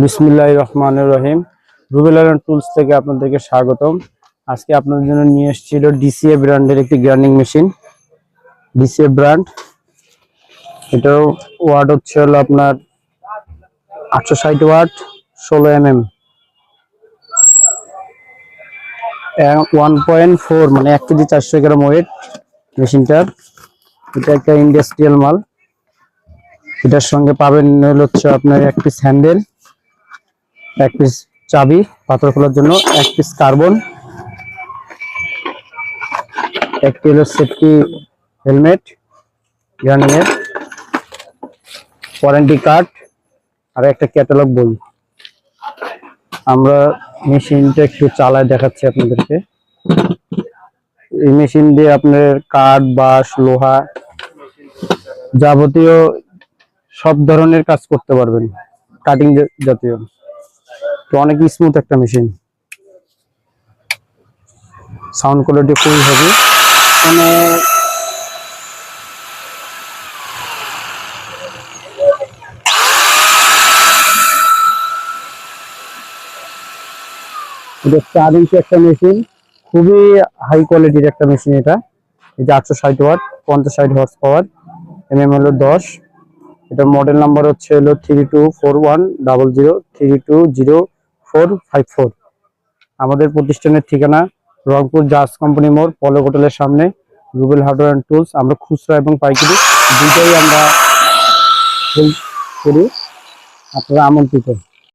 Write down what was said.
বিসমিল্লাহির রহমানির রহিম। Rubel iron tools থেকে আপনাদেরকে স্বাগতম। আজকে আপনাদের জন্য নিয়ে এসেছিল ডিসিএ ব্র্যান্ডের একটি গ্রাইন্ডিং মেশিন। ডিসিএ ব্র্যান্ড, এটার ওয়াট হচ্ছে হলো আপনার 860 ওয়াট, 16 mm, 1.4 মানে 1 কেজি 400 গ্রাম ওয়েট মেশিনটার। এটা একটা ইন্ডাস্ট্রিয়াল মাল। এটার সঙ্গে পাবেন হচ্ছে আপনার এক পিস হ্যান্ডেল, এক পিস চাবি পাথর খোলার জন্য, এক পিস কার্বন, একটি হলো সেফটি হেলমেট, গ্রাইন্ডিং এর ওয়ারেন্টি কার্ড, আর একটা ক্যাটালগ বই। আমরা মেশিনটা একটু চালায় দেখাচ্ছি আপনাদেরকে। এই মেশিন দিয়ে আপনার কাঠ, বাঁশ, লোহা যাবতীয় সব ধরনের কাজ করতে পারবেন, কাটিং জাতীয়। তো অনেক স্মুথ একটা মেশিন, সাউন্ড কোয়ালিটি খুবই হেভি। মানে এটা 4 ইঞ্চি একটা মেশিন, খুবই হাই কোয়ালিটির একটা মেশিন। এটা এই যে 860 ওয়াট, 50-60 হর্স পাওয়ার, এমএম হলো 10। এটার মডেল নাম্বার হচ্ছে হলো 324100 320454। আমাদের প্রতিষ্ঠানের ঠিকানা রংপুর জাজ কোম্পানি মোড়, পলো হোটেলের সামনে, রুবেল হার্ডওয়্যার অ্যান্ড টুলস। আমরা খুচরা এবং পাইকারি দুইটাই আমরা করি। আপনারা আমন্ত্রিত।